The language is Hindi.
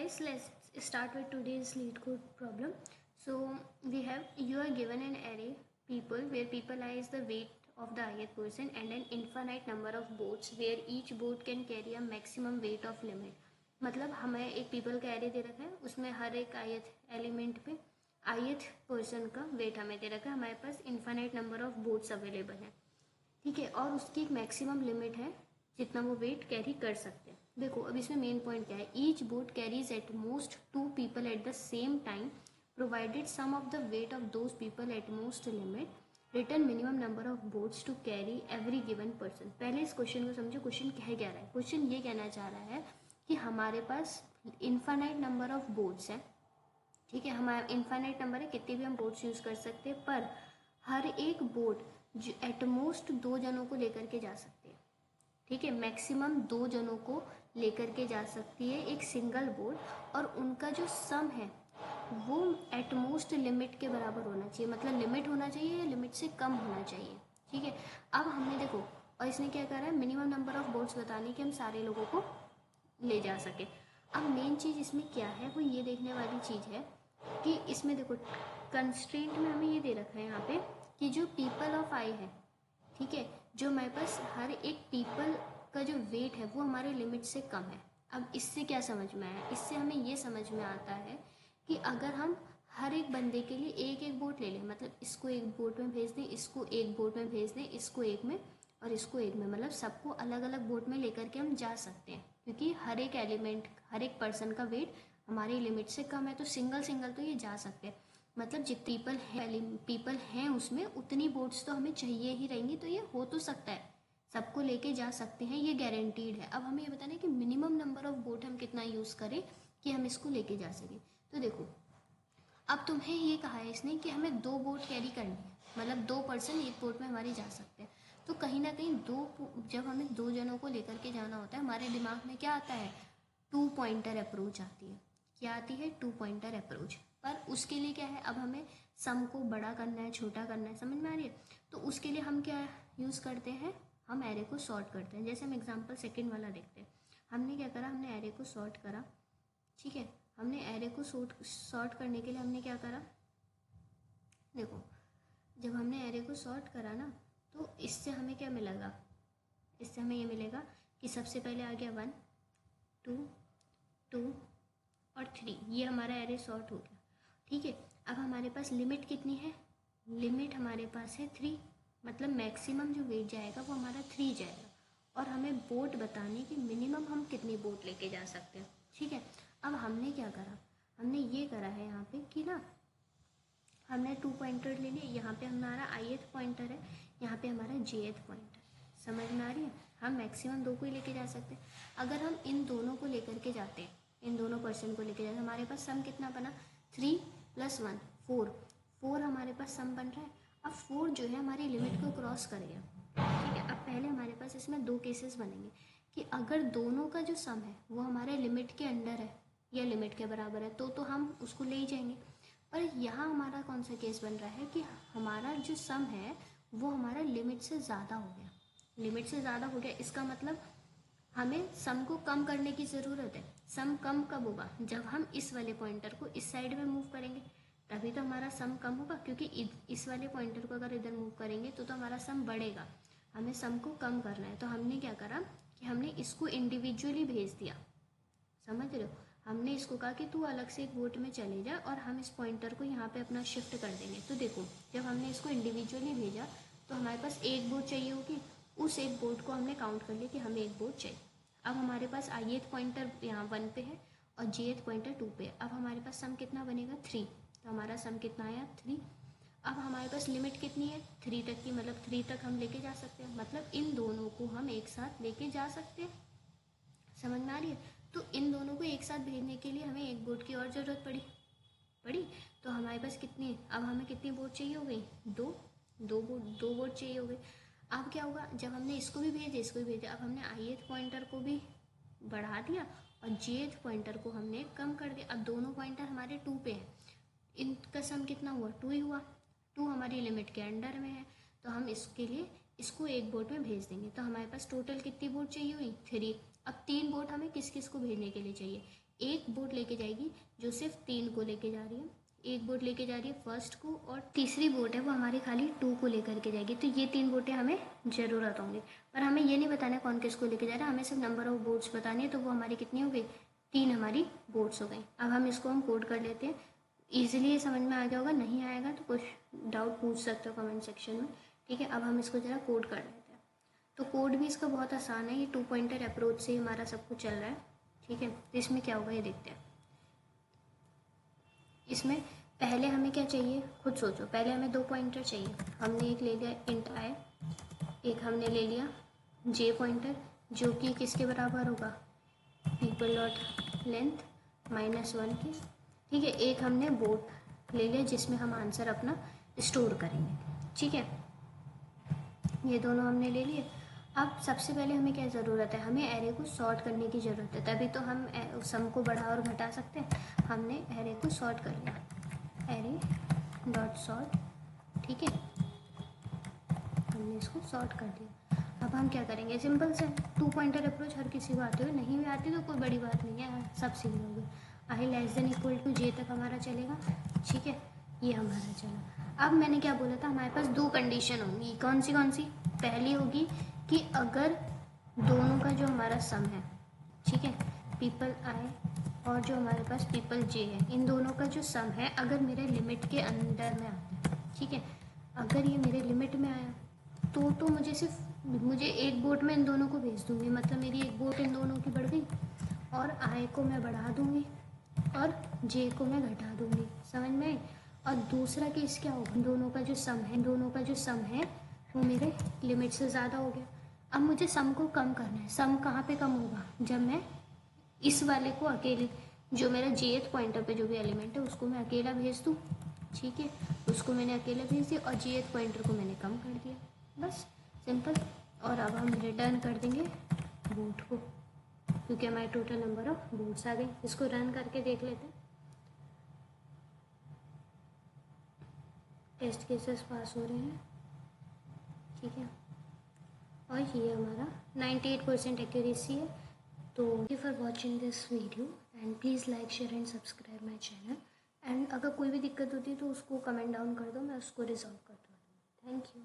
guys, let's start with today's lead code problem. So you are given an array people where people I is the weight of the ith person and an infinite number of boats where each boat can carry a maximum weight of limit. मतलब हमें एक people का array दे रखा है, उसमें हर एक ith एलिमेंट पे ith पर्सन का वेट हमें दे रखा है. हमारे पास infinite number of boats available है, ठीक है, और उसकी एक मैक्सिमम लिमिट है जितना वो वेट कैरी कर सकते हैं. देखो अब इसमें मेन पॉइंट क्या है. Each boat carries at most 2 people at the same time provided sum of the weight of those people at most limit return minimum number of boats to carry every given person. पहले इस क्वेश्चन को समझो. क्वेश्चन कह क्या रहा है. क्वेश्चन ये कहना चाह रहा है कि हमारे पास इन्फाइनाइट नंबर ऑफ बोट्स हैं, ठीक है, हमारा इन्फाइनाइट नंबर है, कितने भी हम बोट्स यूज़ कर सकते हैं, पर हर एक बोट जो एटमोस्ट 2 जनों को लेकर के जा सकते हैं, ठीक है, मैक्सिमम 2 जनों को लेकर के जा सकती है एक सिंगल बोट, और उनका जो सम है वो एटमोस्ट लिमिट के बराबर होना चाहिए. मतलब लिमिट होना चाहिए या लिमिट से कम होना चाहिए, ठीक है. अब हमने देखो, और इसने क्या करा है, मिनिमम नंबर ऑफ बोट्स बताने कि हम सारे लोगों को ले जा सके. अब मेन चीज़ इसमें क्या है, वो ये देखने वाली चीज़ है कि इसमें देखो कंस्ट्रेंट में हमें ये दे रखा है यहाँ पे कि जो पीपल ऑफ आई है, ठीक है, जो हमारे पास हर एक पीपल का जो वेट है वो हमारे लिमिट से कम है. अब इससे क्या समझ में आया, इससे हमें ये समझ में आता है कि अगर हम हर एक बंदे के लिए एक एक बोट ले लें, मतलब इसको एक बोट में भेज दें, इसको एक बोट में भेज दें, इसको एक में और इसको एक में, मतलब सबको अलग अलग बोट में लेकर के हम जा सकते हैं, क्योंकि हर एक एलिमेंट हर एक पर्सन का वेट हमारी लिमिट से कम है. तो सिंगल सिंगल तो ये जा सकते हैं. मतलब जितने पीपल हैं उसमें उतनी बोट्स तो हमें चाहिए ही रहेंगी. तो ये हो तो सकता है, सबको लेके जा सकते हैं, ये गारंटीड है. अब हमें ये बताना है कि मिनिमम नंबर ऑफ बोट हम कितना यूज़ करें कि हम इसको लेके जा सकें. तो देखो अब तुम्हें ये कहा है इसने कि हमें 2 बोट कैरी करनी है, मतलब 2 पर्सन एक बोट में हमारी जा सकते हैं. तो कहीं ना कहीं जब हमें 2 जनों को लेकर के जाना होता है, हमारे दिमाग में क्या आता है, 2 पॉइंटर अप्रोच आती है. क्या आती है, 2 पॉइंटर अप्रोच. पर उसके लिए क्या है, अब हमें सम को बड़ा करना है, छोटा करना है, समझ में आ रही है. तो उसके लिए हम क्या यूज़ करते हैं, हम एरे को सॉर्ट करते हैं. जैसे हम एग्जांपल सेकंड वाला देखते हैं. हमने क्या करा, हमने एरे को सॉर्ट करा, ठीक है. हमने एरे को सॉर्ट करने के लिए हमने क्या करा, देखो जब हमने एरे को सॉर्ट करा ना, तो इससे हमें क्या मिलेगा, इससे हमें ये मिलेगा कि सबसे पहले आ गया 1 2 2 और 3, ये हमारा एरे सॉर्ट हो गया, ठीक है. अब हमारे पास लिमिट कितनी है, लिमिट हमारे पास है 3, मतलब मैक्सिमम जो वेट जाएगा वो हमारा 3 जाएगा, और हमें बोट बताने कि मिनिमम हम कितनी बोट लेके जा सकते हैं, ठीक है. अब हमने क्या करा, हमने ये करा है यहाँ पे कि ना हमने 2 पॉइंटर ले लिए. यहाँ पे हमारा ith पॉइंटर है, यहाँ पे हमारा jth पॉइंटर. समझ में आ रही है. हम मैक्सिमम 2 को ही लेके जा सकते हैं. अगर हम इन दोनों को लेकर के जाते हैं, इन दोनों पर्सन को लेके जाते हैं, हमारे पास सम कितना बना, 3 + 1 4 हमारे पास सम बन रहा है. अब 4 जो है हमारी लिमिट को क्रॉस कर गया, ठीक है. अब पहले हमारे पास इसमें 2 केसेस बनेंगे कि अगर दोनों का जो सम है वो हमारे लिमिट के अंडर है या लिमिट के बराबर है तो हम उसको ले ही जाएंगे. पर यहाँ हमारा कौन सा केस बन रहा है कि हमारा जो सम है वो हमारा लिमिट से ज़्यादा हो गया, लिमिट से ज़्यादा हो गया. इसका मतलब हमें सम को कम करने की ज़रूरत है. सम कम कब होगा, जब हम इस वाले पॉइंटर को इस साइड में मूव करेंगे, तभी तो हमारा सम कम होगा, क्योंकि इस वाले पॉइंटर को अगर इधर मूव करेंगे तो हमारा सम बढ़ेगा. हमें सम को कम करना है, तो हमने क्या करा कि हमने इसको इंडिविजुअली भेज दिया. समझ रहे हो, हमने इसको कहा कि तू अलग से एक बोट में चले जा और हम इस पॉइंटर को यहाँ पे अपना शिफ्ट कर देंगे. तो देखो जब हमने इसको इंडिविजुअली भेजा तो हमारे पास एक बोट चाहिए होगी, उस एक बोट को हमने काउंट कर लिया कि हमें एक बोट चाहिए. अब हमारे पास ith पॉइंटर यहाँ 1 पे है और jth पॉइंटर 2 पे है. अब हमारे पास सम कितना बनेगा, 3. तो हमारा सम कितना आया, 3. अब हमारे पास लिमिट कितनी है, 3 तक की, मतलब 3 तक हम लेके जा सकते हैं. मतलब इन दोनों को हम एक साथ लेके जा सकते हैं. समझ में आ रही है. तो इन दोनों को एक साथ भेजने के लिए हमें एक बोट की और ज़रूरत पड़ी. तो हमारे पास कितनी, अब हमें कितनी बोट चाहिए हो गई, 2 बोट चाहिए हो गई. अब क्या होगा, जब हमने इसको भी भेजा इसको भी भेजा, अब हमने ith पॉइंटर को भी बढ़ा दिया और jth पॉइंटर को हमने कम कर दिया. अब दोनों पॉइंटर हमारे 2 पे हैं, इनका सम कितना हुआ, 2 ही हुआ. 2 हमारी लिमिट के अंडर में है, तो हम इसके लिए इसको एक बोट में भेज देंगे. तो हमारे पास टोटल कितनी बोट चाहिए हुई, 3. अब 3 बोट हमें किस किस को भेजने के लिए चाहिए, एक बोट लेके जाएगी जो सिर्फ 3 को लेके जा रही है, एक बोट लेके जा रही है फर्स्ट को, और तीसरी बोट है वो हमारी खाली 2 को लेकर के जाएगी। तो ये 3 बोटें हमें ज़रूरत होंगी, पर हमें ये नहीं बताना कौन किसको लेके जा रहा है, हमें सिर्फ नंबर ऑफ बोट्स बतानी है। तो वो हमारी कितनी हो गई, 3 हमारी बोट्स हो गई। अब हम इसको कोड कर लेते हैं। ईजिली ये समझ में आ गया होगा, नहीं आएगा तो कुछ डाउट पूछ सकते हो कमेंट सेक्शन में, ठीक है। अब हम इसको ज़रा कोड कर लेते हैं। तो कोड भी इसका बहुत आसान है, ये 2 पॉइंटर अप्रोच से हमारा सब कुछ चल रहा है, ठीक है। तो इसमें क्या होगा ये देखते हैं। इसमें पहले हमें क्या चाहिए, खुद सोचो। पहले हमें 2 पॉइंटर चाहिए। हमने एक ले लिया इंट आई, एक हमने ले लिया जे पॉइंटर जो कि किसके बराबर होगा, पीपल डॉट लेंथ -1 के, ठीक है। एक हमने बोट ले लिया जिसमें हम आंसर अपना स्टोर करेंगे, ठीक है। ये दोनों हमने ले लिए। अब सबसे पहले हमें क्या ज़रूरत है, हमें एरे को सॉर्ट करने की ज़रूरत है, तभी तो हम सम को बढ़ा और घटा सकते हैं। हमने एरे को सॉर्ट कर लिया, एरे डॉट सॉर्ट, ठीक है। हमने इसको सॉर्ट कर दिया। अब हम क्या करेंगे, सिंपल से 2 पॉइंटर अप्रोच हर किसी को आते हुए, नहीं भी आती तो कोई बड़ी बात नहीं है, सब सीख लोगे। आई <= जे तक हमारा चलेगा, ठीक है। ये हमारा चला। अब मैंने क्या बोला था, हमारे पास 2 कंडीशन होंगी। कौन सी कौन सी, पहली होगी कि अगर दोनों का जो हमारा सम है, ठीक है, पीपल आई और जो हमारे पास पीपल जे है, इन दोनों का जो सम है अगर मेरे लिमिट के अंदर में आता है, ठीक है। अगर ये मेरे लिमिट में आया तो मुझे एक बोट में इन दोनों को भेज दूंगी, मतलब मेरी एक बोट इन दोनों की बढ़ गई, और आई को मैं बढ़ा दूंगी और जे को मैं घटा दूंगी, समझ में आई। और दूसरा केस क्या होगा, दोनों का जो सम है वो मेरे लिमिट से ज़्यादा हो गया। अब मुझे सम को कम करना है। सम कहाँ पे कम होगा, जब मैं इस वाले को अकेले, जो मेरा जेथ पॉइंटर पे जो भी एलिमेंट है उसको मैं अकेला भेज दूँ, ठीक है। उसको मैंने अकेला भेज दिया और जेथ पॉइंटर को मैंने कम कर दिया, बस सिंपल। और अब हम रिटर्न कर देंगे बोट को, क्योंकि हमारे टोटल नंबर ऑफ बोट्स आ गए। इसको रन करके देख लेते हैं। टेस्ट केसेस पास हो रहे हैं, ठीक है। और ये हमारा 98% एक्यूरेसी है। तो thank you for watching this video and please like share and subscribe my channel. And अगर कोई भी दिक्कत होती है तो उसको कमेंट डाउन कर दो, मैं उसको रिजॉल्व कर दूँगी। Thank you.